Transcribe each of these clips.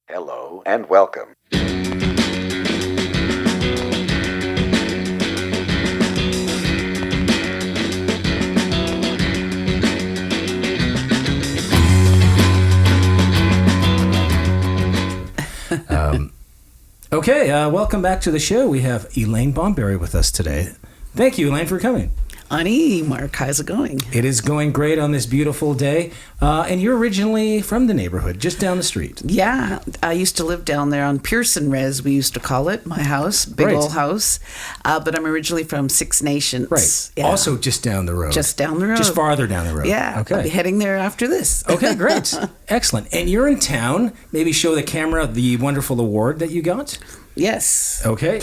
Hello and welcome. Okay, welcome back to the show. We have Elaine Bomberry with us today. Thank you, Elaine, for coming. Ani, Mark, how's it going? It is going great on this beautiful day. And you're originally from the neighborhood, just down the street. Yeah, I used to live down there on Pearson Rez, we used to call it, my house, big old house. But I'm originally from Six Nations. Right. Yeah. Also just down the road. Just down the road. Just farther down the road. Yeah. Okay. I'll be heading there after this. Okay, great. Excellent. And you're in town. Maybe show the camera the wonderful award that you got. Yes. Okay.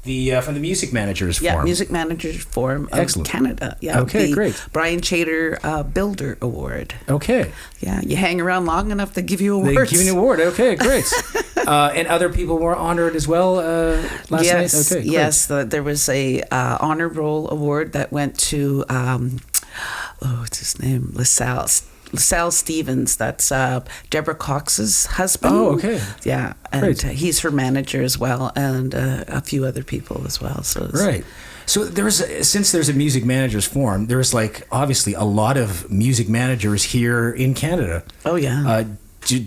From the Music Managers Forum. Yeah, Music Managers Forum of Excellent. Canada. Yeah. Okay, the great. Brian Chater Builder Award. Okay. Yeah, you hang around long enough, they give you awards. They give you an award. Okay, great. And other people were honored as well last night? Yes, Okay, great. yes. There was a honor roll award that went to, what's his name? LaSalle Stevens. That's Deborah Cox's husband. Oh, okay. Yeah, and Great. he's her manager as well, and a few other people as well. So Right. So since there's a Music Managers Forum, there's obviously a lot of music managers here in Canada. Oh yeah. Do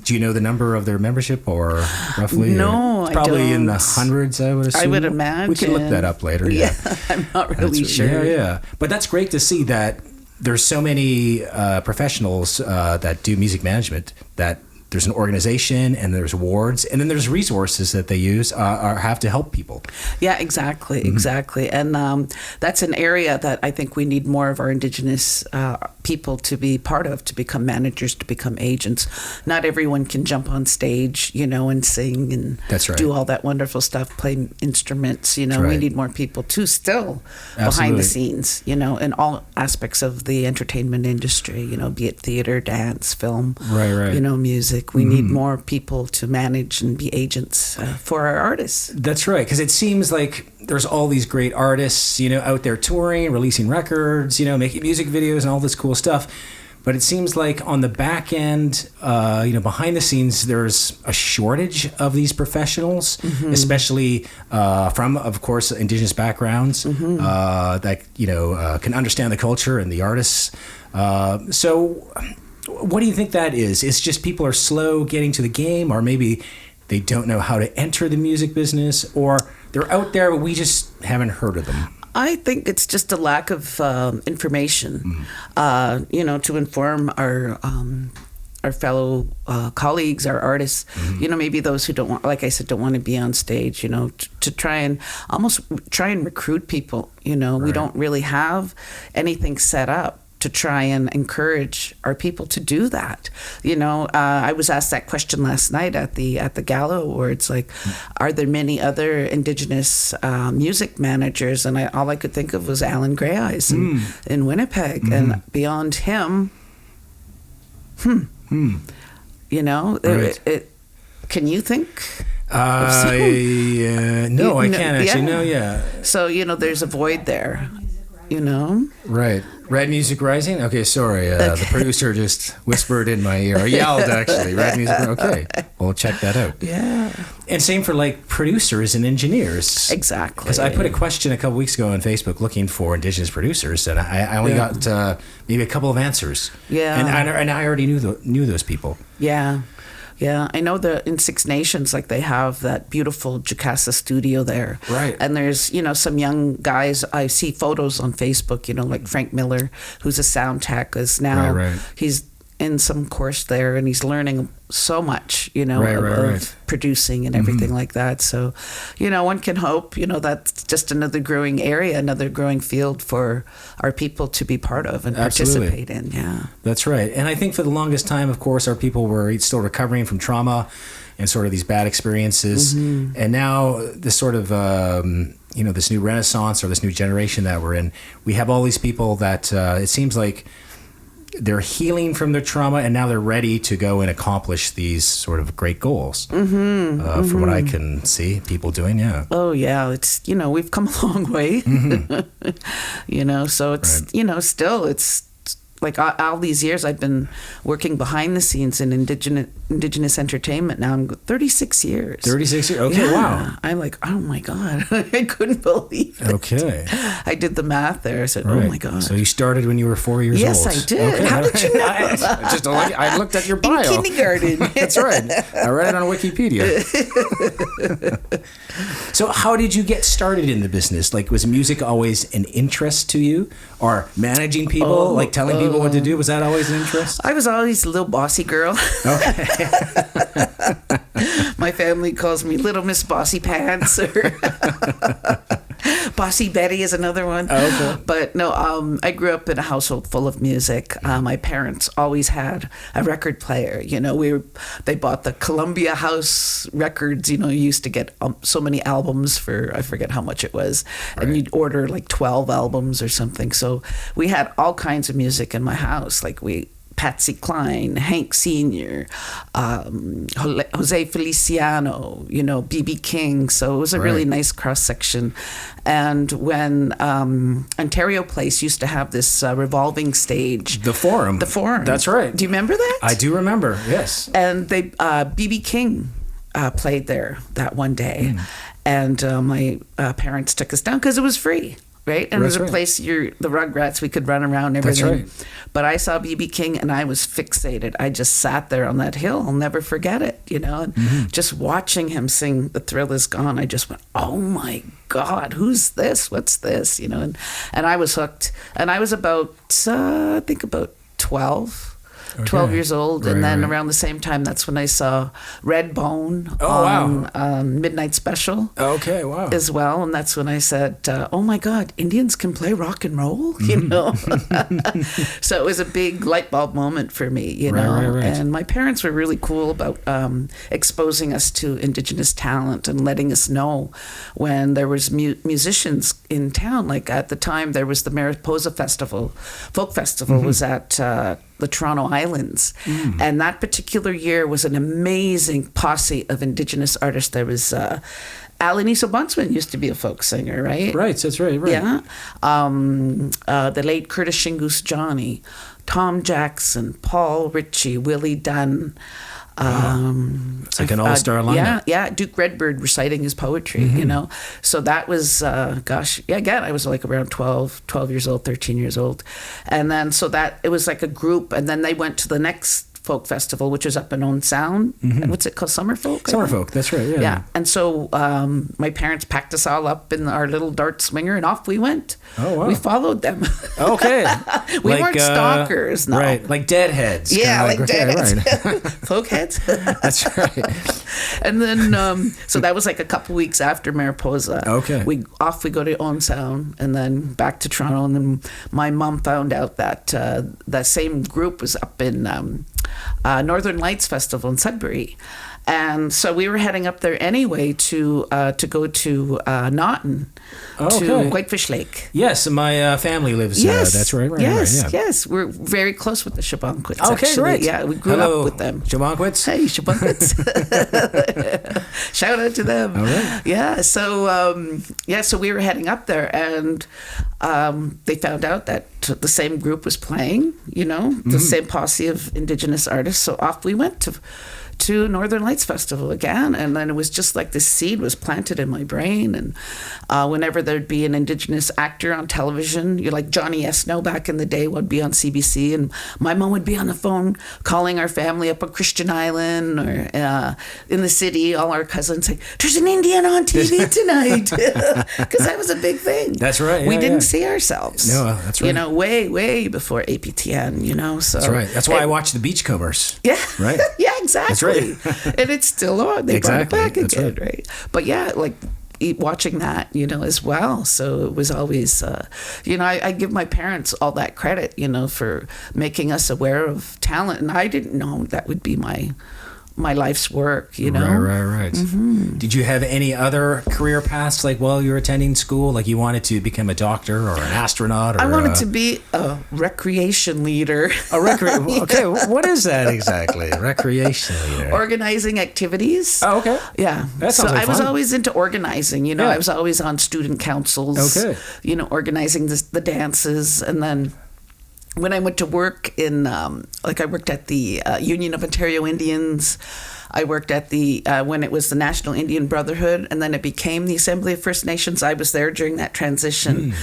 you know the number of their membership or roughly? No, It's probably I don't. in the hundreds, I would assume. I would imagine. We can look that up later. Yeah, I'm not really sure. Yeah. But that's great to see that there's so many professionals that do music management, that there's an organization and there's awards and then there's resources that they use or have to help people. Yeah, exactly. And that's an area that I think we need more of our Indigenous people to be part of, to become managers, to become agents. Not everyone can jump on stage, and sing and That's right. do all that wonderful stuff, play instruments. That's We right. need more people too, still behind Absolutely. the scenes, in all aspects of the entertainment industry, be it theater, dance, film, Right. music. We need more people to manage and be agents for our artists. That's right, because it seems like there's all these great artists, out there touring, releasing records, making music videos and all this cool stuff. But it seems like on the back end, behind the scenes, there's a shortage of these professionals, especially from, of course, Indigenous backgrounds that, can understand the culture and the artists. So what do you think that is? It's just people are slow getting to the game, or maybe they don't know how to enter the music business, or they're out there, but we just haven't heard of them. I think it's just a lack of information, to inform our fellow colleagues, our artists, maybe those who don't want, like I said, don't want to be on stage, to try and recruit people. We don't really have anything set up to try and encourage our people to do that. I was asked that question last night at the Gala Awards, are there many other Indigenous music managers? And all I could think of was Alan Grey Eyes in Winnipeg. And beyond him, Right. can you think? No, I can't actually. No, yeah. So, there's a void there, Right. Red Music Rising? Okay, sorry. The producer just whispered in my ear. Or yelled, actually. Red Music. Okay. We'll check that out. Yeah. And same for producers and engineers. Exactly. Because I put a question a couple weeks ago on Facebook looking for Indigenous producers, and I only got maybe a couple of answers. Yeah. And I already knew those people. Yeah. Yeah, I know that in Six Nations, they have that beautiful Jacassa studio there. Right. And there's, some young guys, I see photos on Facebook, like Frank Miller, who's a sound tech, is now, Right. He's in some course there and he's learning so much, Right. producing and everything like that. So, one can hope, that's just another growing area, another growing field for our people to be part of and Absolutely. participate in. Yeah. That's right. And I think for the longest time, of course, our people were still recovering from trauma and sort of these bad experiences. And now this sort of, this new renaissance or this new generation that we're in, we have all these people that it seems like they're healing from their trauma and now they're ready to go and accomplish these sort of great goals. From what I can see people doing, yeah. Oh yeah, it's we've come a long way. So it's Right. still it's like all these years I've been working behind the scenes in indigenous entertainment. Now I'm 36 years. 36 years. Okay, Yeah. wow. I'm like, oh my God, I couldn't believe it. Okay. I did the math there. I said, Right. oh my God. So you started when you were 4 years Yes, old. I did. Okay. How did you know? I looked at your bio. In kindergarten. That's right. I read it on Wikipedia. So how did you get started in the business? Like, was music always an interest to you? Or managing people, like telling people what to do? Was that always an interest? I was always a little bossy girl. Okay. My family calls me Little Miss Bossy Pants, or Bossy Betty is another one. Okay. But no, I grew up in a household full of music. My parents always had a record player. You know, they bought the Columbia House records. You know, you used to get so many albums for, I forget how much it was, and you'd order like 12 albums or something. So we had all kinds of music in my house. Like Patsy Cline, Hank Sr., Jose Feliciano, you know, B.B. King. So it was a really nice cross section. And when Ontario Place used to have this revolving stage, The Forum. That's right. Do you remember that? I do remember. Yes. And they B.B. King played there that one day, and my parents took us down because it was free. Right? And it was a place the Rugrats, we could run around and everything. That's right. But I saw B.B. King and I was fixated. I just sat there on that hill. I'll never forget it, you know. And just watching him sing The Thrill Is Gone, I just went, oh my God, who's this? What's this? You know, and I was hooked. And I was about, I think about 12 years old. And then around the same time, that's when I saw Redbone on Midnight Special. Okay, wow. As well. And that's when I said, oh my God, Indians can play rock and roll, you know? So it was a big light bulb moment for me, you know? Right. And my parents were really cool about exposing us to Indigenous talent and letting us know when there was musicians in town. Like at the time, there was the Mariposa Festival, folk festival was at the Toronto Islands. And that particular year was an amazing posse of Indigenous artists. There was Alanis O'Bonsman used to be a folk singer, right? Right, that's right. Yeah. The late Curtis Shingoose Johnny, Tom Jackson, Paul Ritchie, Willie Dunn. It's like an all-star lineup. Yeah, Duke Redbird reciting his poetry, you know. So that was, again, I was like around 12 years old, 13 years old. And then, so that, it was like a group, and then they went to the next folk festival, which is up in Owen Sound. What's it called? Summerfolk? Summerfolk, that's right, yeah. Yeah, and so my parents packed us all up in our little Dart Swinger, and off we went. Oh, wow. We followed them. Okay. We weren't stalkers, no. Right, like deadheads. Yeah, like deadheads. Right. Folk heads. That's right. And then, so that was like a couple weeks after Mariposa. Okay. We go to Owen Sound, and then back to Toronto, and then my mom found out that that same group was up in Northern Lights Festival in Sudbury. And so we were heading up there anyway to go to Naughton, to Whitefish Lake. Yes, my family lives there. That's right. Yes. We're very close with the Shabanquits. Okay, actually. great. Yeah, we grew up with them. Shabanquits. Hey, Shabanquits. Shout out to them. All right. Yeah, so we were heading up there, and they found out that the same group was playing, you know, the same posse of Indigenous artists. So off we went to Northern Lights Festival again, and then it was just like this seed was planted in my brain. And whenever there'd be an Indigenous actor on television, you're like Johnny Esno back in the day would be on CBC, and my mom would be on the phone calling our family up on Christian Island or in the city, all our cousins say, there's an Indian on TV tonight, because that was a big thing. That's right. We didn't see ourselves. No, that's right. You know, way before APTN, you know. So that's right. That's why I watched the Beachcombers. Yeah. Right. Yeah, exactly. That's right. And it's still on. They brought it back That's again, right? But yeah, like watching that, you know, as well. So it was always, you know, I give my parents all that credit, you know, for making us aware of talent. And I didn't know that would be my life's work, you know. Right. Did you have any other career paths, like while you were attending school, like you wanted to become a doctor or an astronaut? Or I wanted to be a recreation leader. Okay, what is that exactly? Recreation leader. Organizing activities. Oh, okay. Yeah. That sounds like I was fun. always into organizing, you know. Yeah. I was always on student councils. Okay. You know, organizing the dances, and then when I went to work in, I worked at the Union of Ontario Indians. I worked at the, when it was the National Indian Brotherhood, and then it became the Assembly of First Nations. I was there during that transition.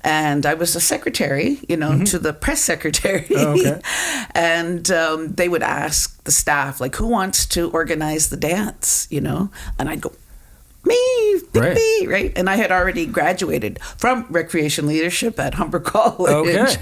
And I was a secretary, to the press secretary. Oh, okay. And they would ask the staff, like, who wants to organize the dance, And I'd go, me, right? And I had already graduated from recreation leadership at Humber College. Okay.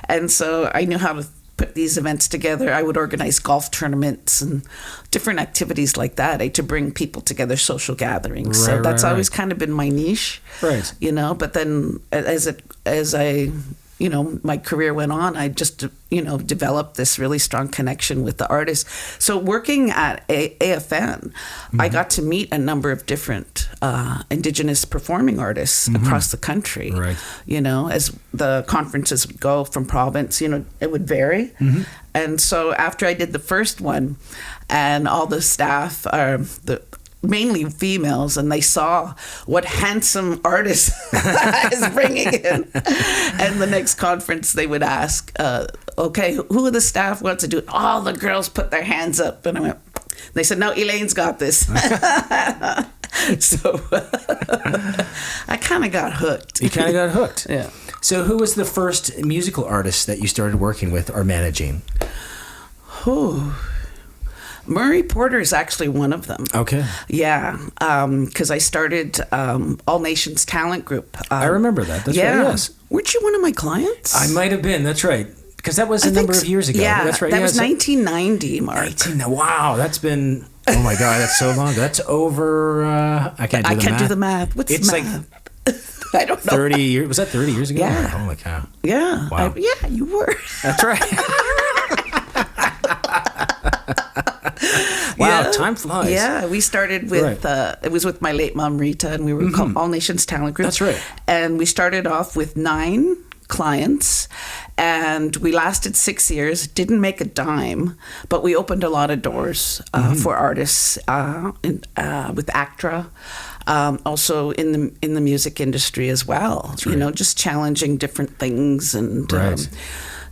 And so I knew how to put these events together. I would organize golf tournaments and different activities like that, to bring people together, social gatherings. So that's always kind of been my niche, right? But then as I my career went on, I just, developed this really strong connection with the artists. So working at AFN, I got to meet a number of different Indigenous performing artists across the country. Right. As the conferences would go from province, it would vary. And so after I did the first one, and all the staff are mainly females, and they saw what handsome artists I was bringing in. And the next conference, they would ask, okay, who of the staff wants to do it? All the girls put their hands up. And I went, they said, no, Elaine's got this. So I kind of got hooked. You kind of got hooked. Yeah. So who was the first musical artist that you started working with or managing? Murray Porter is actually one of them. Okay. Yeah, because I started All Nations Talent Group. I remember that. That's right, yes. Weren't you one of my clients? I might have been. That's right. Because that was a number of years ago. Yeah, that's right. That was 1990, Mark. Wow, that's been... Oh, my God, that's so long. That's over... I can't do the math. What's it's the math? I don't know. 30 years. Was that 30 years ago? Yeah. Oh, my God. Yeah. Wow. Yeah, you were. That's right. Wow, yeah. Time flies. Yeah, we started with, it was with my late mom, Rita, and we were called All Nations Talent Group. That's right. And we started off with 9 clients, and we lasted 6 years, didn't make a dime, but we opened a lot of doors for artists with ACTRA. Also in the music industry as well. Right. Just challenging different things and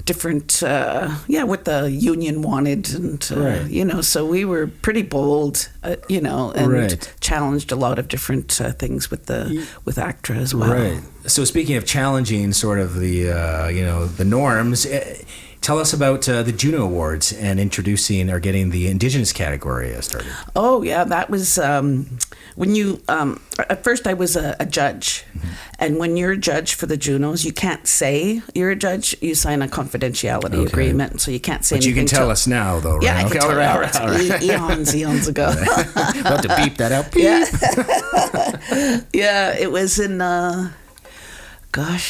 different, what the union wanted, and so we were pretty bold, and challenged a lot of different things with ACTRA as well. Right. So speaking of challenging sort of the the norms. Tell us about the Juno Awards and introducing or getting the Indigenous category started. Oh, yeah. That was when you... at first, I was a judge. And when you're a judge for the Junos, you can't say you're a judge. You sign a confidentiality agreement, so you can't say anything. But you can tell us now, though, right? Yeah, I can tell you. Eons ago. We'll have to beep that out. Beep. Yeah. Yeah, it was in...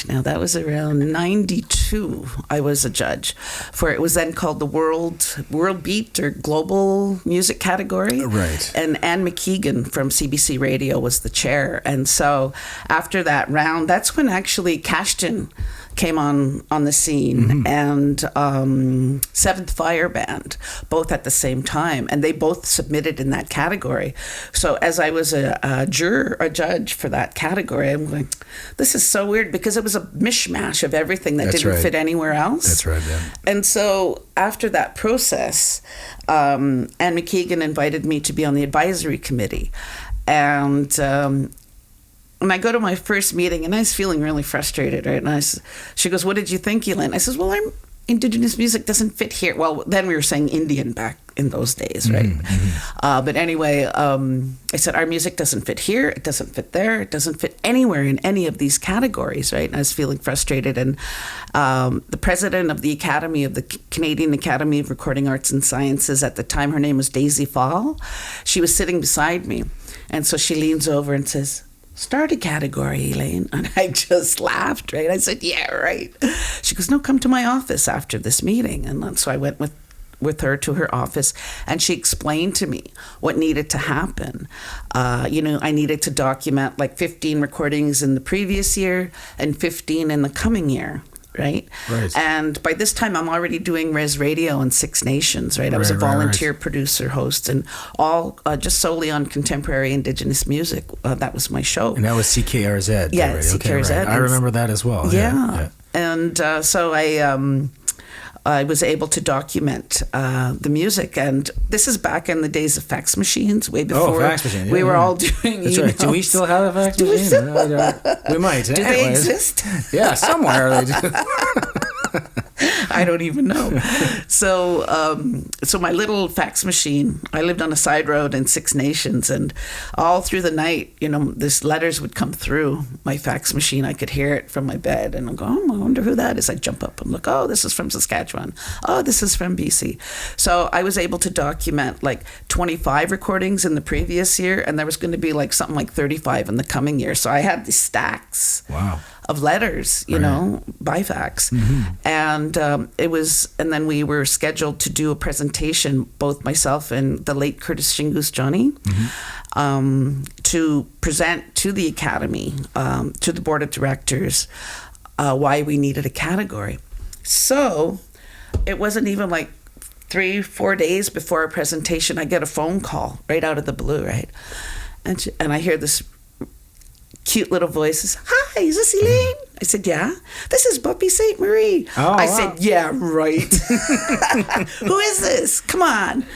now that was around 92. I was a judge for it was then called the World Beat or Global Music category. Right. And Anne McKeegan from CBC Radio was the chair. And so after that round, that's when actually Cashton came on the scene and Seventh Fire Band, both at the same time, and they both submitted in that category. So as I was a judge for that category, I'm going, this is so weird because it was a mishmash of everything that didn't fit anywhere else. That's right, yeah. And so after that process, Anne McKeegan invited me to be on the advisory committee, and when I go to my first meeting, and I was feeling really frustrated, right? And she goes, "What did you think, Elaine?" I says, "Well, Indigenous music doesn't fit here." Well, then we were saying Indian back in those days, right? But anyway, I said, our music doesn't fit here. It doesn't fit there. It doesn't fit anywhere in any of these categories, right? And I was feeling frustrated. And the president of the Academy of the Canadian Academy of Recording Arts and Sciences at the time, her name was Daisy Fall. She was sitting beside me. And so she leans over and says, "Start a category, Elaine." And I just laughed, right? I said, "Yeah, right." She goes, "No, come to my office after this meeting." And so I went with her to her office, and she explained to me what needed to happen. I needed to document like 15 recordings in the previous year and 15 in the coming year. Right. And by this time, I'm already doing Rez Radio in 6 Nations, right? I was a volunteer producer, host, and all just solely on contemporary Indigenous music. That was my show. And that was CKRZ. Yeah, CKRZ. Okay, right. I remember that as well. Yeah. And so I was able to document the music. And this is back in the days of fax machines, way before fax machine. we were all doing That's emails. right. Do we still have a fax machine? We might. Do they exist? Yeah, somewhere they do. I don't even know. So my little fax machine, I lived on a side road in Six Nations, and all through the night, these letters would come through my fax machine. I could hear it from my bed, and I'd go, I wonder who that is. I'd jump up and look, oh, this is from Saskatchewan. Oh, this is from BC. So I was able to document like 25 recordings in the previous year, and there was going to be like something like 35 in the coming year. So I had these stacks. Wow. Of letters, by fax. And and then we were scheduled to do a presentation, both myself and the late Curtis Shingoose Johnny, to present to the Academy, to the board of directors, why we needed a category. So it wasn't even like 3-4 days before our presentation, I get a phone call right out of the blue, right? And I hear this cute little voices. Hi, is this Elaine? I said, yeah. This is Buffy Sainte-Marie. I said, yeah, right. Who is this? Come on.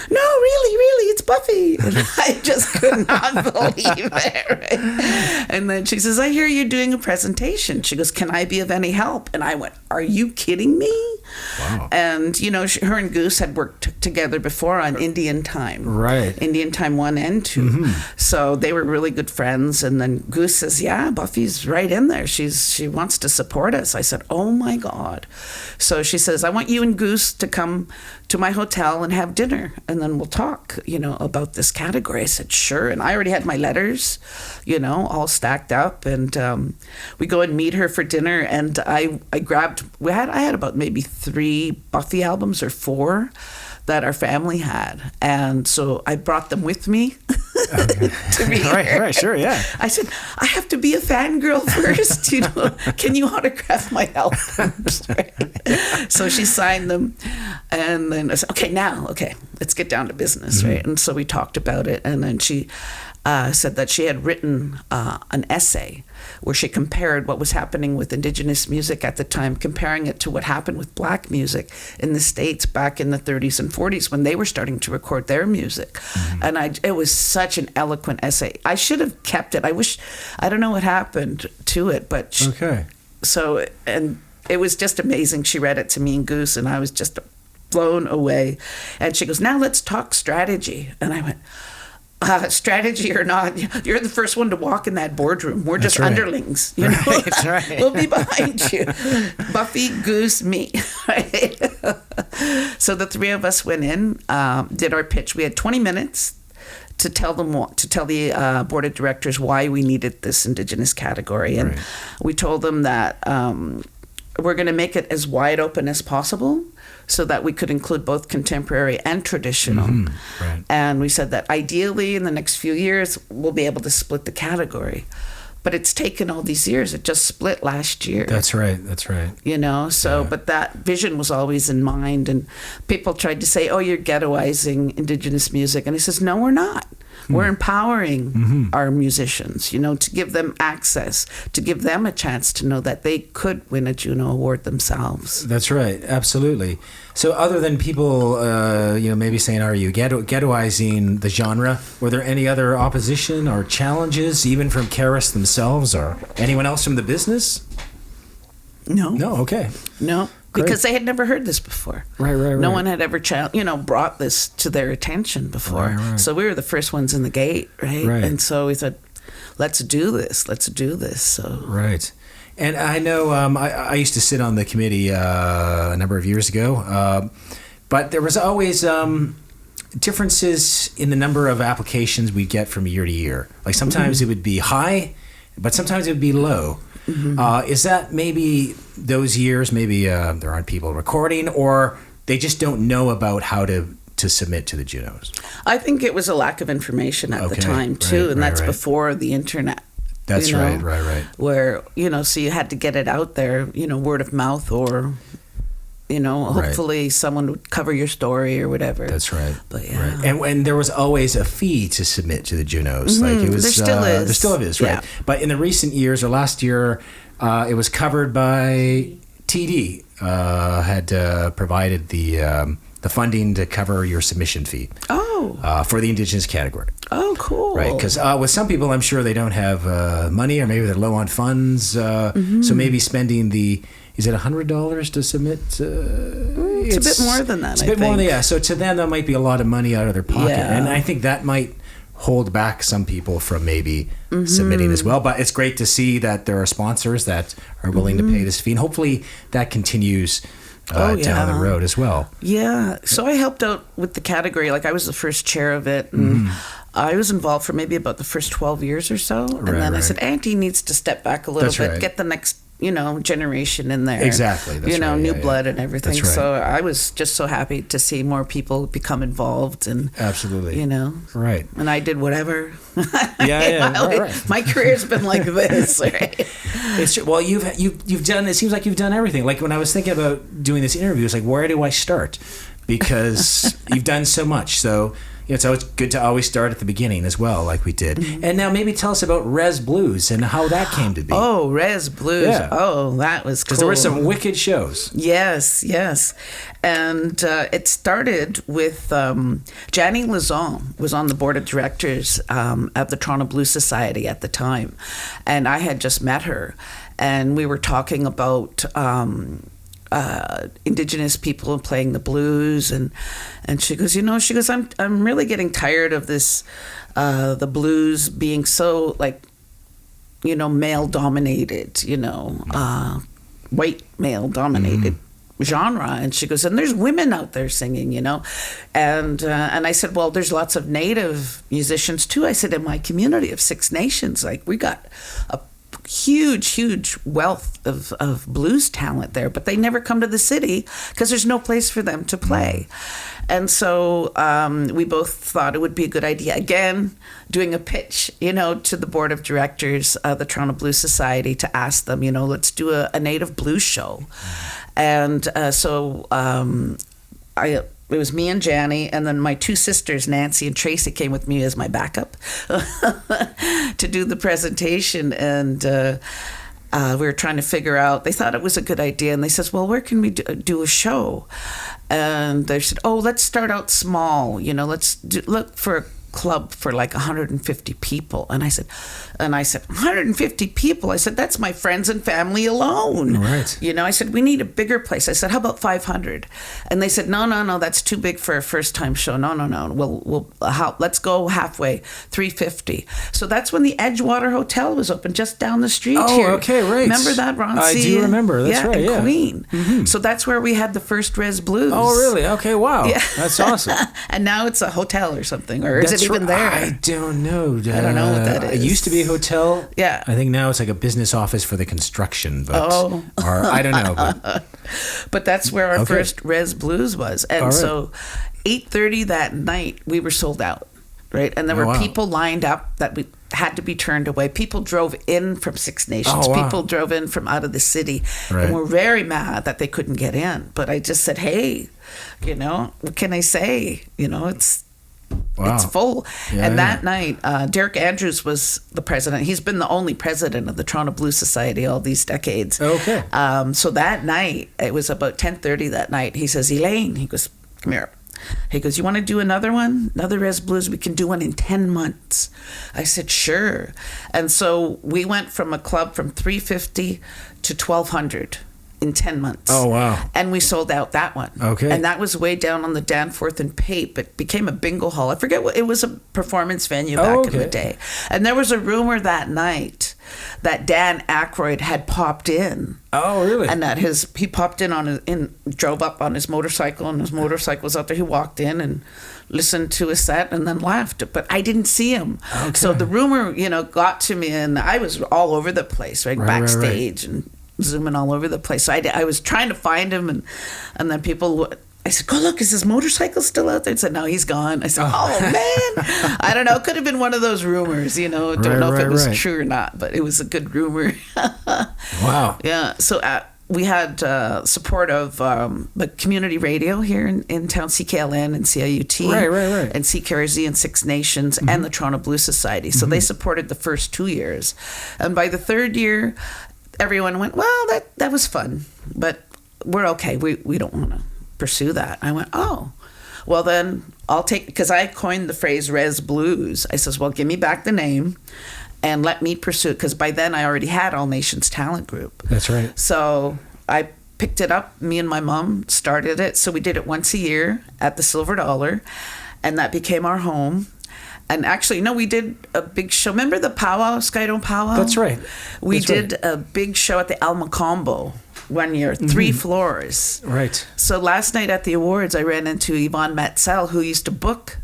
No, really, it's Buffy. And I just could not believe it. Right? And then she says, I hear you're doing a presentation. She goes, can I be of any help? And I went, are you kidding me? Wow. And, her and Goose had worked together before on Indian Time. Right. Indian Time 1 and 2. So they were really good friends. And then Goose says, yeah, Buffy's right in there. She wants to support us. I said, oh, my God. So she says, I want you and Goose to come to my hotel and have dinner, and then we'll talk, about this category. I said, sure. And I already had my letters, all stacked up, and we go and meet her for dinner, and I had about maybe 3 Buffy albums or 4 that our family had, and so I brought them with me to be here. Right, sure, yeah. I said, I have to be a fangirl first, can you autograph my albums? So she signed them, and then I said, okay, let's get down to business, right? And so we talked about it, and then she said that she had written an essay where she compared what was happening with Indigenous music at the time, comparing it to what happened with Black music in the States back in the 30s and 40s when they were starting to record their music. And it was such an eloquent essay. I should have kept it. I don't know what happened to it, but and it was just amazing. She read it to me and Goose, and I was just blown away. And she goes, now let's talk strategy. And I went, strategy or not, you're the first one to walk in that boardroom. We're just underlings, That's right. We'll be behind you. Buffy, Goose, me. Right? So the 3 of us went in, did our pitch. We had 20 minutes to tell the board of directors why we needed this Indigenous category, and we told them that we're going to make it as wide open as possible, so that we could include both contemporary and traditional. And we said that ideally in the next few years, we'll be able to split the category. But it's taken all these years. It just split last year. That's right. But that vision was always in mind. And people tried to say, oh, you're ghettoizing Indigenous music. And he says, no, we're not. We're empowering our musicians, to give them access, to give them a chance to know that they could win a Juno Award themselves. That's right, absolutely. So other than people, maybe saying, are you ghettoizing the genre, were there any other opposition or challenges, even from Karis themselves or anyone else from the business? No. No, okay. No. Because they had never heard this before. Right. No one had ever, brought this to their attention before. Right. So we were the first ones in the gate, right? And so we thought, let's do this. So right. And I know I used to sit on the committee a number of years ago, but there was always differences in the number of applications we get from year to year. Like sometimes it would be high, but sometimes it would be low. Is that maybe those years, there aren't people recording, or they just don't know about how to submit to the Junos? I think it was a lack of information at the time, too, and that's before the internet. That's right. Where, so you had to get it out there, word of mouth, or, hopefully someone would cover your story or whatever. That's right. But yeah. And there was always a fee to submit to the Junos. Like it was, there still is. There still is, right? Yeah. But in the recent years, or last year, it was covered by TD. had provided the funding to cover your submission fee. For the Indigenous category. Oh, cool. Right, because with some people, I'm sure they don't have money, or maybe they're low on funds. So maybe spending is it $100 to submit? It's a bit more than that. It's a bit more than So to them, that might be a lot of money out of their pocket, and I think that might hold back some people from maybe submitting as well. But it's great to see that there are sponsors that are willing to pay this fee, and hopefully that continues down the road as well. Yeah. So I helped out with the category. Like, I was the first chair of it, and I was involved for maybe about the first 12 years or so. And then I said, Auntie needs to step back a little bit, get the next generation in there. Exactly. That's new blood and everything. That's right. So I was just so happy to see more people become involved, and absolutely, right. And I did whatever. Right. My career's been like this. Right? It's true. Well, you've done. It seems like you've done everything. Like, when I was thinking about doing this interview, it's like, where do I start? Because you've done so much. So it's always good to always start at the beginning as well, like we did. And now maybe tell us about Rez Bluez and how that came to be. Oh, Rez Bluez. Yeah. Oh, that was cool. Because there were some wicked shows. Yes. And it started with Janny Lazon was on the board of directors of the Toronto Blues Society at the time. And I had just met her. And we were talking about Indigenous people playing the blues, and she goes, I'm really getting tired of this, the blues being so male dominated, white male dominated genre. And she goes, and there's women out there singing, and I said, well, there's lots of Native musicians too. I said, in my community of Six Nations, we got a huge wealth of blues talent there, but they never come to the city because there's no place for them to play. And so we both thought it would be a good idea, again, doing a pitch, to the board of directors of the Toronto Blues Society to ask them, let's do a Native blues show. And so it was me and Janny, and then my two sisters, Nancy and Tracy, came with me as my backup to do the presentation. And we were trying to figure out, they thought it was a good idea, and they says, well, where can we do a show? And they said, let's start out small, let's look for a club for 150 people. And I said 150 people. I said, that's my friends and family alone. Right. I said, we need a bigger place. I said, how about 500? And they said, no, that's too big for a first time show. No. Let's go halfway, 350. So that's when the Edgewater Hotel was open just down the street here. Oh, okay, right. Remember that, Ron? I do remember. That's right. And yeah. Queen. Mm-hmm. So that's where we had the first Rez Bluez. Oh, really? Okay, wow. Yeah. That's awesome. And now it's a hotel or something, or is it even there? I don't know. I don't know what that is. It used to be a hotel. Yeah. I think now it's like a business office for the construction, but or I don't know. But that's where our first Rez Bluez was. And so 8:30 that night we were sold out, right? And there were people lined up that we had to be turned away. People drove in from Six Nations. People drove in from out of the city, and were very mad that they couldn't get in. But I just said, hey, what can I say? It's full. And that night, Derek Andrews was the president. He's been the only president of the Toronto Blues Society all these decades. Okay. So that night, it was about 10:30 that night. He says, Elaine, he goes, come here. He goes, you want to do another one? Another Rez Bluez? We can do one in 10 months. I said, sure. And so we went from a club from 350 to 1,200. In 10 months. Oh, wow. And we sold out that one. Okay. And that was way down on the Danforth and Pape. It became a bingo hall. I forget what, it was a performance venue back in the day. And there was a rumor that night that Dan Aykroyd had popped in. Oh, really? And that he popped in drove up on his motorcycle, and his motorcycle was out there. He walked in and listened to a set and then left. But I didn't see him. Okay. So the rumor, got to me, and I was all over the place, backstage and zooming all over the place. So I was trying to find him, and then people, I said, go look, is his motorcycle still out there? They said, no, he's gone. I said, oh man. I don't know. It could have been one of those rumors, Don't know if it was true or not, but it was a good rumor. Wow. Yeah. So we had support of the community radio here in town, CKLN and CIUT. Right. And CKRZ and Six Nations and the Toronto Blues Society. So they supported the first 2 years. And by the third year, everyone went, well, that was fun. But we're okay. We don't want to pursue that. I went, oh, well then I'll take, because I coined the phrase Rez Bluez. I says, well, give me back the name and let me pursue it, because by then I already had All Nations Talent Group. That's right. So I picked it up. Me and my mom started it. So we did it once a year at the Silver Dollar, and that became our home. And actually, no, we did a big show. Remember the powwow, Skydome powwow? That's right. We did a big show at the El Macombo one year, 3 floors. Right. So last night at the awards, I ran into Yvonne Matzel, who used to book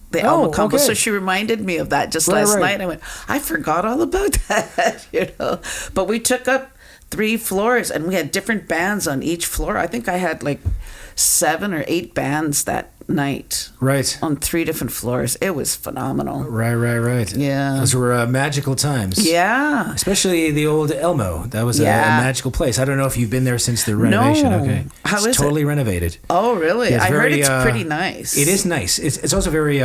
the El Macombo. Okay. So she reminded me of that just last night. I went, I forgot all about that, you know. But we took up 3 floors, and we had different bands on each floor. I think I had like 7 or 8 bands that night. Right. On 3 different floors. It was phenomenal. Right. Yeah. Those were magical times. Yeah. Especially the old Elmo. That was a magical place. I don't know if you've been there since the renovation. No. Okay. How it's is totally it? renovated. Oh, really? Yeah, I heard it's pretty nice. It is nice. It's also very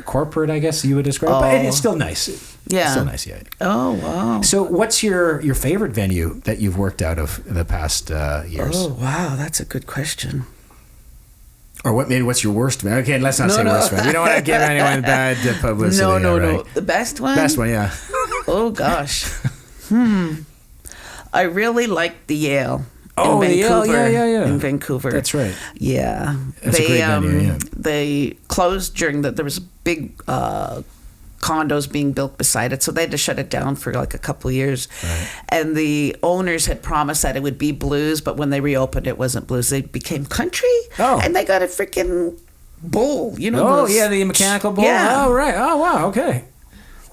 corporate, I guess you would describe. But it's still nice. Yeah. It's still nice, yeah. Oh, wow. So what's your favorite venue that you've worked out of in the past years? Oh, wow. That's a good question. Or what's your worst venue? Okay, let's not say worst venue. We don't want to give anyone bad publicity. No. The best one? Best one, yeah. Oh, gosh. I really liked the Yale. Oh, the Yale, yeah. In Vancouver. That's right. Yeah. That's a great venue, yeah. They closed during there was big condos being built beside it, so they had to shut it down for like a couple of years. Right. And the owners had promised that it would be blues, but when they reopened, it wasn't blues. They became country, and they got a freaking bull, you know. Oh, yeah, the mechanical bull? Yeah. Oh, right. Oh, wow, okay.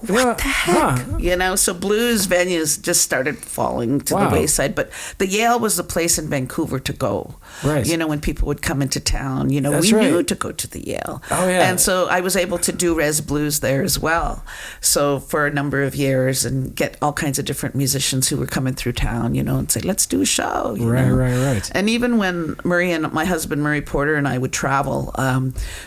What the heck? You know, so blues venues just started falling to the wayside. But the Yale was the place in Vancouver to go. Right. You know, when people would come into town, you know, we knew to go to the Yale. Oh, yeah. And so I was able to do Rez Bluez there as well. So for a number of years, and get all kinds of different musicians who were coming through town, you know, and say, let's do a show. You know? Right. And even when my husband, Murray Porter, and I would travel,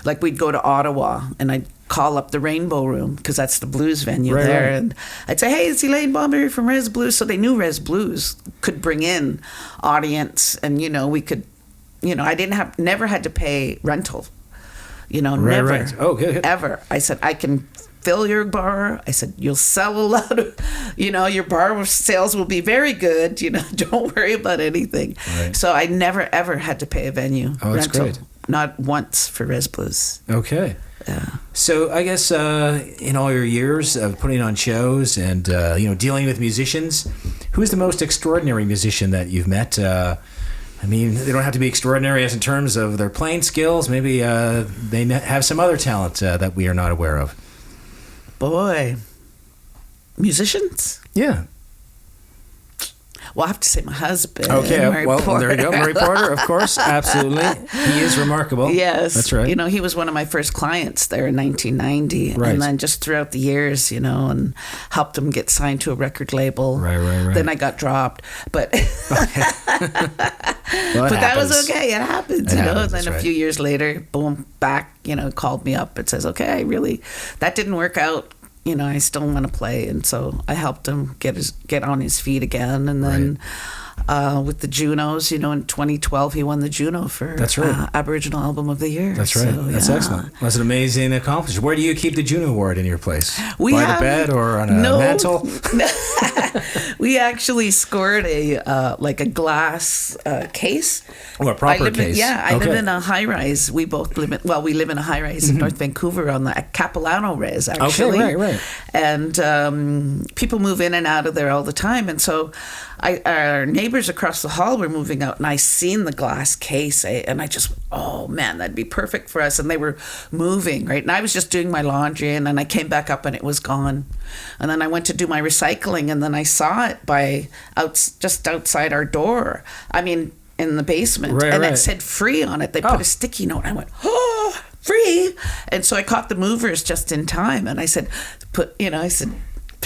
like we'd go to Ottawa, and I'd call up the Rainbow Room, because that's the blues venue there. And I'd say, hey, it's Elaine Bomberry from Rez Bluez. So they knew Rez Bluez could bring in audience, and, you know, we could, you know, I never had to pay rental, you know, never. Right. Oh, good. Ever. I said, I can fill your bar. I said, you'll sell a lot of, you know, your bar sales will be very good. You know, don't worry about anything. Right. So I never, ever had to pay a venue rental. That's great. Not once for Rez Bluez. Okay. Yeah. So I guess in all your years of putting on shows and you know, dealing with musicians, who is the most extraordinary musician that you've met? I mean, they don't have to be extraordinary as in terms of their playing skills. Maybe they have some other talent that we are not aware of. Boy, musicians? Yeah. Well, I have to say my husband. Okay, Murray well, Porter. there we go. Murray Porter, of course, absolutely. He is remarkable. Yes. That's right. You know, he was one of my first clients there in 1990. Right. And then just throughout the years, you know, and helped him get signed to a record label. Right. Then I got dropped. But Well, that was okay. It happens, you know. Happens, and then a few years later, boom, back, you know, called me up and says, okay, that didn't work out. You know, I still want to play, and so I helped him get on his feet again. And then with the Junos, you know, in 2012 he won the Juno for Aboriginal Album of the Year. That's right. So, That's excellent. That's an amazing accomplishment. Where do you keep the Juno Award in your place? By the bed or on a mantle? We actually scored a glass case. Oh, a proper case. I live in a high rise. We both live in a high rise in North Vancouver on the Capilano Res, actually. Okay, right. And people move in and out of there all the time. And so our neighbors across the hall were moving out, and I seen the glass case, and I just, oh man, that'd be perfect for us. And they were moving, right? And I was just doing my laundry, and then I came back up and it was gone. And then I went to do my recycling, and then I saw it just outside our door. I mean, in the basement, it said free on it. They put a sticky note. I went, oh, free. And so I caught the movers just in time, and I said,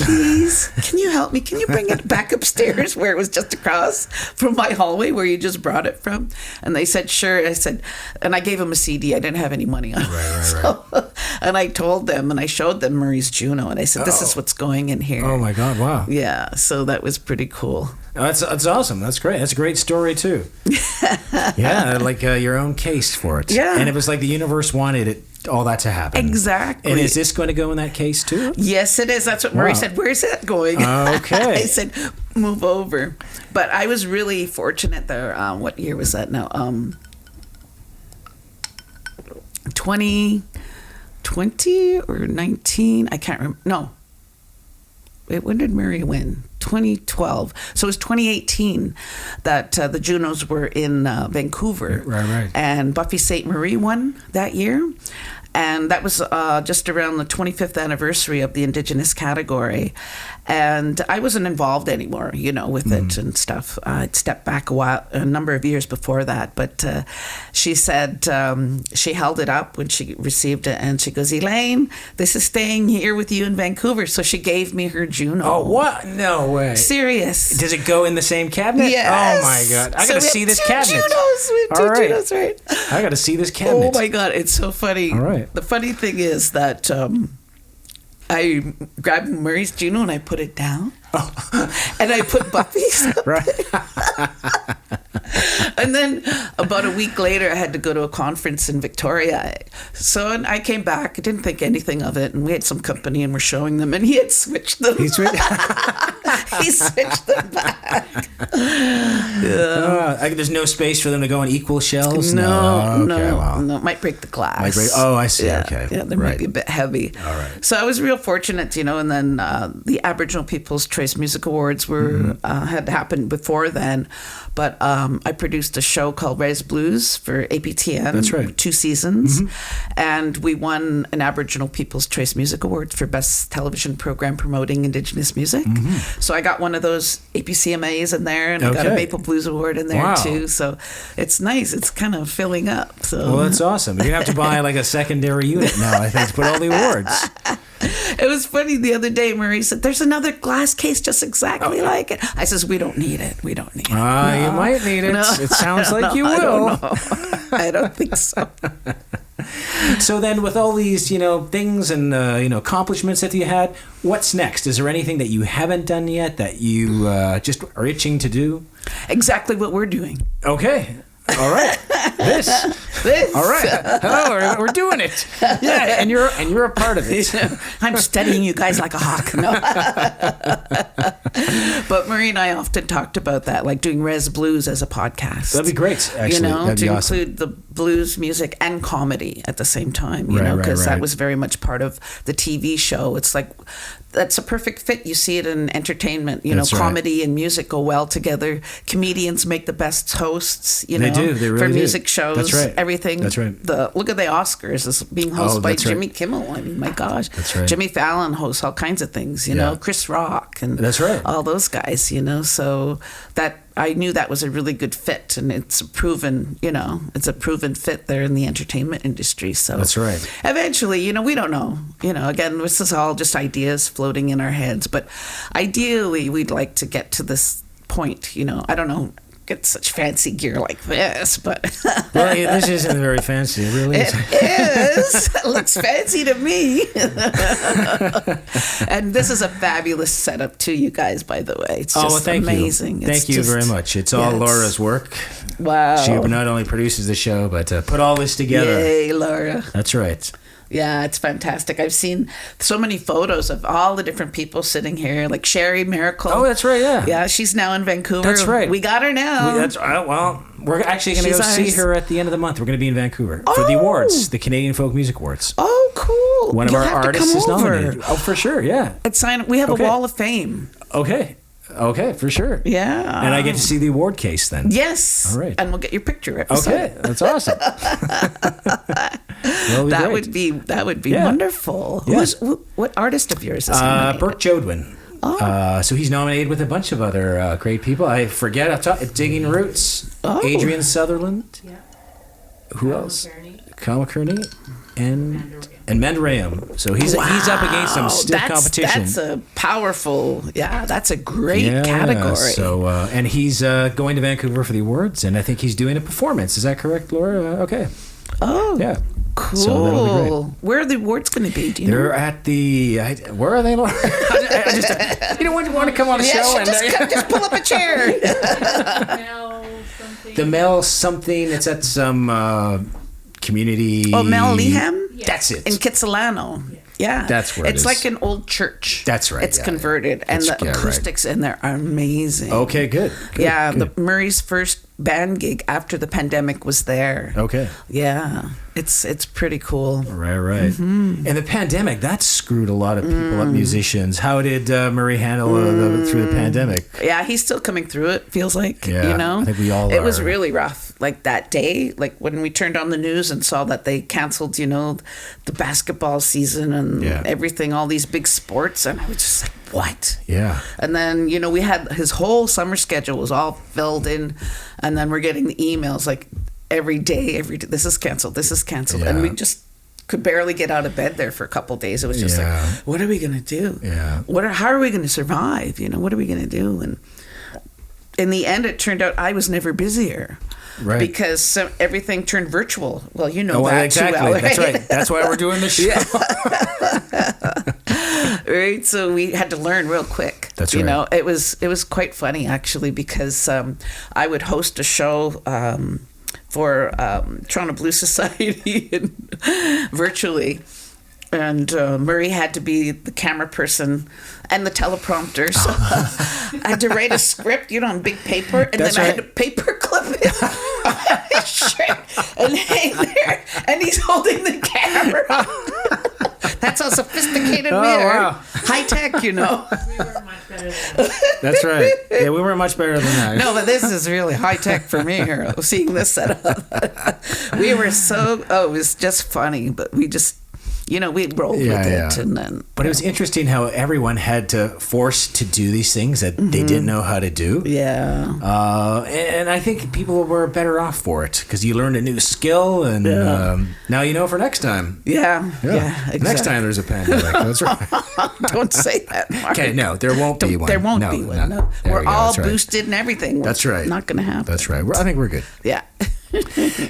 please, can you help me? Can you bring it back upstairs where it was just across from my hallway where you just brought it from? And they said, sure. I said, and I gave them a CD. I didn't have any money on it. Right. And I told them, and I showed them Murray's Juno, and I said, this is what's going in here. Oh my God! Wow. Yeah, so that was pretty cool. That's awesome. That's great. That's a great story too. Yeah, like your own case for it. Yeah. And it was like the universe wanted it, all that to happen. Exactly. And is this going to go in that case too? Yes, it is. That's what Murray said. Where's that going? Okay. I said, move over. But I was really fortunate there. What year was that now? 2020 or 19? I can't remember. No. Wait, when did Murray win? 2012. So it was 2018 that the Junos were in Vancouver. Right. And Buffy Sainte-Marie won that year. And that was just around the 25th anniversary of the Indigenous category. And I wasn't involved anymore, with it and stuff. I'd stepped back a number of years before that. But she said she held it up when she received it. And she goes, Elaine, this is staying here with you in Vancouver. So she gave me her Juno. Oh, what? No way. Serious. Does it go in the same cabinet? Yes. Oh, my God. I got to see this cabinet. Junos. We have two Junos, right? I got to see this cabinet. Oh, my God. It's so funny. All right. The funny thing is that I grabbed Murray's Juno and I put it down. Oh. And I put Buffy's up right. And then about a week later, I had to go to a conference in Victoria. So I came back. I didn't think anything of it. And we had some company and we're showing them. And he had switched them. He switched them back. There's no space for them to go on equal shelves? No. Wow. No. It might break the glass. I see. Yeah, okay. Yeah, they might be a bit heavy. All right. So I was real fortunate, and then the Aboriginal People's Choice Music Awards had happened before then. But I produced a show called Rez Bluez for APTN. That's right. 2 seasons. And we won an Aboriginal People's Choice Music Award for Best Television Program Promoting Indigenous Music. So I got one of those APCMAs in there, and I got a Maple Blues Award in there too. So it's nice. It's kind of filling up. So. Well, that's awesome. You're going to have to buy like a secondary unit now, I think, to put all the awards. It was funny the other day. Murray said, "There's another glass case just exactly like it." I says, "We don't need it. We don't need it." You might need it. No. It sounds like you will. I don't think so. So then, with all these, things and accomplishments that you had, what's next? Is there anything that you haven't done yet that you just are itching to do? Exactly what we're doing. Okay. All right. This. All right. Hello, we're doing it. Yeah, and you're a part of it. I'm studying you guys like a hawk. No. But Marie and I often talked about that, like doing Rez Bluez as a podcast. That'd be great, actually. That'd be awesome. Include the blues music and comedy at the same time, because that was very much part of the TV show. It's like, that's a perfect fit. You see it in entertainment, comedy and music go well together. Comedians make the best hosts, They do. They really for do. music shows. That's right. Everything. That's right. Look at the Oscars. It's being hosted by Jimmy Kimmel. I mean, my gosh. That's right. Jimmy Fallon hosts all kinds of things, Chris Rock and that's right. all those guys, so that I knew that was a really good fit, and it's a proven fit there in the entertainment industry. So that's right. Eventually, we don't know. Again, this is all just ideas floating in our heads, but ideally, we'd like to get to this point. I don't know. Get such fancy gear like this, but well, this isn't very fancy. It really is. It is. It looks fancy to me. And this is a fabulous setup too, you guys. By the way, it's just amazing. Thank you very much. It's all Laura's work. Wow. She not only produces the show, but put all this together. Yay, Laura. That's right. Yeah, it's fantastic. I've seen so many photos of all the different people sitting here, like Sherry Miracle. Oh, that's right, yeah. Yeah, she's now in Vancouver. That's right. We got her now. We're actually going to go see her at the end of the month. We're going to be in Vancouver for the awards, the Canadian Folk Music Awards. Oh, cool. One of our artists is nominated. Oh, for sure, yeah. We have a wall of fame. Okay, for sure. Yeah. And I get to see the award case then. Yes. All right. And we'll get your picture. Okay, that's awesome. That would be wonderful. Yeah. What artist of yours is nominated? Burke Jodwin. Oh. So he's nominated with a bunch of other great people. I forget. Digging Roots. Oh. Adrian Sutherland. Yeah. Who else? Kyle McCurney. And and Mandareum. So he's up against some stiff competition. That's a powerful, that's a great category. So, and he's going to Vancouver for the awards, and I think he's doing a performance. Is that correct, Laura? Okay. Oh, yeah. Cool. So that'll be great. Where are the awards going to be? Do you They're know? at the. Where are they, Laura? I just, you know, want to come on a show and just pull up a chair. The Mel something. It's at some community. Oh, Mel Leham. Yeah. That's it. In Kitsilano. Yeah. That's where it's like an old church. That's right. It's converted, and the acoustics in there are amazing. Okay, good. The Murray's first band gig after the pandemic was there. Okay. Yeah. It's pretty cool. Right. Mm-hmm. And the pandemic, that screwed a lot of people up, musicians. How did Murray handle through the pandemic? Yeah, he's still coming through it, feels like, you know? I think we all It are. was really rough. Like that day, like when we turned on the news and saw that they canceled, you know, the basketball season and everything, all these big sports. And I was just like, what? Yeah. And then, you know, we had his whole summer schedule was all filled in. And then we're getting the emails like every day, this is canceled. Yeah. And we just could barely get out of bed there for a couple of days. It was just like, what are we going to do? Yeah. How are we going to survive? You know, what are we going to do? And in the end, it turned out I was never busier. Right. Because everything turned virtual. Well, you know that exactly. too, right? That's right. That's why we're doing this show. Right. So we had to learn real quick. That's right. You know, it was quite funny actually because I would host a show for Toronto Blues Society virtually. And Murray had to be the camera person and the teleprompter. So I had to write a script, you know, on big paper. And I had to paper clip it on his shirt and hang there. And he's holding the camera. That's how sophisticated we are. Wow. High tech, you know. We were much better than that. That's right. Yeah, we were much better than that. No, but this is really high tech for me here, seeing this setup. We were it was just funny, but we just, you know, we rolled with it. And then, but it was interesting how everyone had to force to do these things that they didn't know how to do. Yeah. And I think people were better off for it because you learned a new skill and now you know for next time. Yeah, exactly. Next time there's a pandemic. That's right. Don't say that, Mark. Okay, no, there won't be one. There won't be one. No. We're all boosted and everything. That's right. Not going to happen. That's right. I think we're good. Yeah.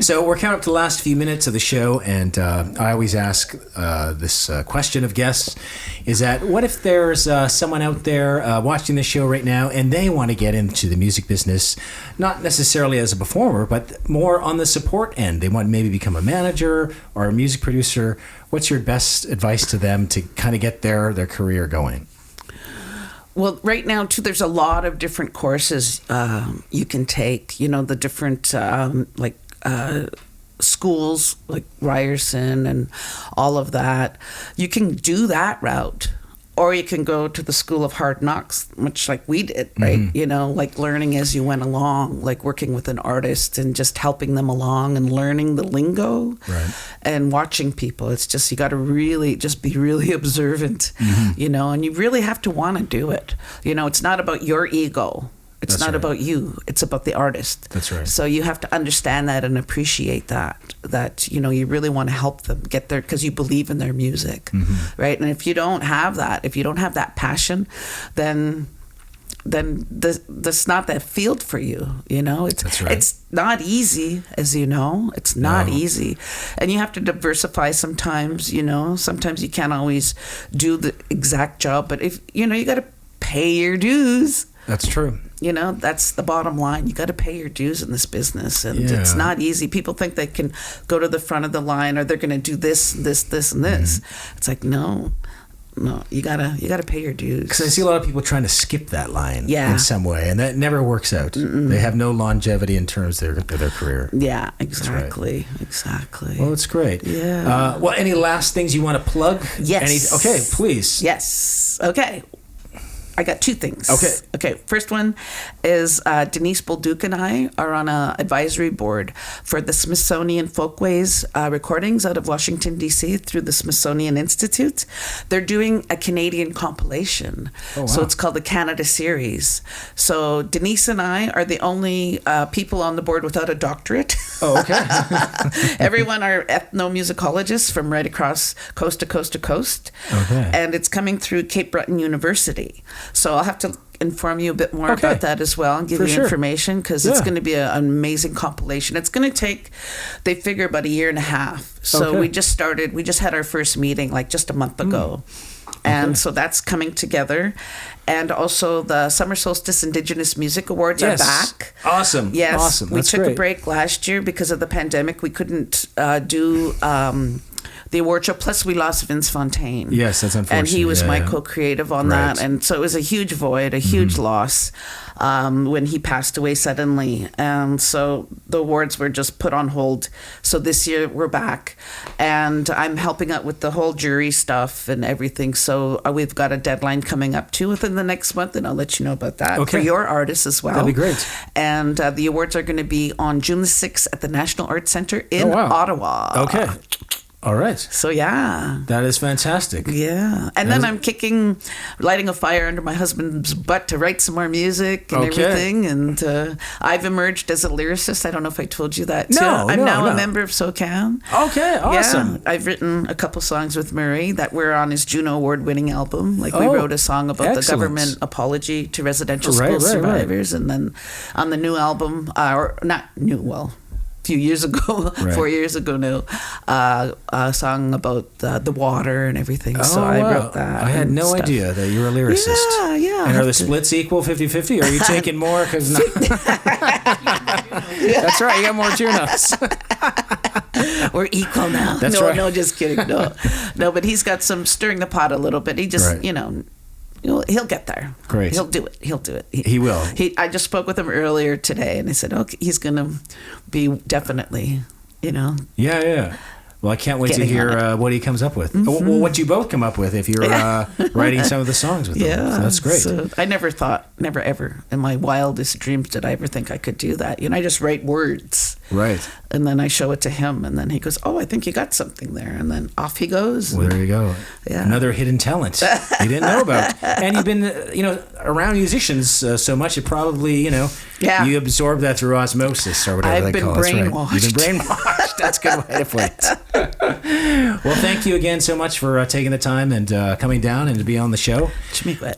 So we're counting up to the last few minutes of the show, and I always ask this question of guests, is that what if there's someone out there watching the show right now and they want to get into the music business, not necessarily as a performer, but more on the support end. They want to maybe become a manager or a music producer. What's your best advice to them to kind of get their career going? Well, right now, too, there's a lot of different courses you can take. You know, the different, schools like Ryerson and all of that. You can do that route. Or you can go to the School of Hard Knocks, much like we did, right? Mm-hmm. You know, like learning as you went along, like working with an artist and just helping them along and learning the lingo and watching people. It's just, you got to really just be really observant, you know, and you really have to want to do it. You know, it's not about your ego. It's not about you. It's about the artist. That's right. So you have to understand that and appreciate that, you know, you really want to help them get there because you believe in their music, right? And if you don't have that passion, then that's not that field for you, you know? It's not easy, as you know. It's not easy. And you have to diversify sometimes, you know? Sometimes you can't always do the exact job, but if, you know, you got to pay your dues. That's true. You know, that's the bottom line. You got to pay your dues in this business, and it's not easy. People think they can go to the front of the line, or they're going to do this, and this. It's like no, you gotta pay your dues. Because I see a lot of people trying to skip that line in some way, and that never works out. They have no longevity in terms of their career. Yeah, exactly, exactly. Well, it's great. Yeah. Well, any last things you want to plug? Yes. Okay, please. Yes. Okay. I got two things. Okay. First one is Denise Bolduc and I are on an advisory board for the Smithsonian Folkways recordings out of Washington, D.C. through the Smithsonian Institute. They're doing a Canadian compilation. Oh, wow. So it's called the Canada Series. So Denise and I are the only people on the board without a doctorate. Oh, okay. Everyone are ethnomusicologists from right across coast to coast to coast. Okay. And it's coming through Cape Breton University. So I'll have to inform you a bit more about that as well and give you information, because it's going to be an amazing compilation. It's going to take, they figure, about a year and a half. So we just had our first meeting like just a month ago. And so that's coming together. And also the Summer Solstice Indigenous Music Awards are back. Awesome. Yes. Awesome. That's we took great. a break last year because of the pandemic. We couldn't do the award show. Plus, we lost Vince Fontaine. Yes, that's unfortunate. And he was my co-creative on that. And so it was a huge void, a huge loss when he passed away suddenly. And so the awards were just put on hold. So this year we're back. And I'm helping out with the whole jury stuff and everything. So we've got a deadline coming up too within the next month. And I'll let you know about that for your artists as well. That'd be great. And the awards are going to be on June the 6th at the National Arts Centre in Ottawa. Okay. All right. So, yeah. That is fantastic. Yeah. And then I'm lighting a fire under my husband's butt to write some more music and everything. And I've emerged as a lyricist. I don't know if I told you that, too. I'm now a member of SOCAN. Okay, awesome. Yeah. I've written a couple songs with Murray that were on his Juno award-winning album. Like, we wrote a song about the government apology to residential school survivors. And then on the new album, few years ago, 4 years ago now, a song about the water and everything. So I wrote that. I had no idea that you were a lyricist. Yeah. And are the splits equal 50-50? Are you taking more? Because that's right, you got more Junos. We're equal now. That's right. No, just kidding. No, but he's got some stirring the pot a little bit. He just, he'll get there. Great. He'll do it. He will. I just spoke with him earlier today, and I said, okay, he's going to be definitely, Yeah. Well, I can't wait to hear what he comes up with. Well, what you both come up with if you're writing some of the the songs with him. Yeah. So that's great. So I never ever, in my wildest dreams did I ever think I could do that. I just write words. Right. And then I show it to him, and then he goes, oh, I think you got something there. And then off he goes. Well, there you go. Yeah. Another hidden talent you didn't know about. And you've been, around musicians so much, it probably, you absorb that through osmosis or whatever I've they call it. brainwashed. You've been brainwashed. That's a good way to put it. Well, thank you again so much for taking the time and coming down and to be on the show.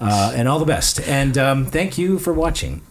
And all the best. And thank you for watching.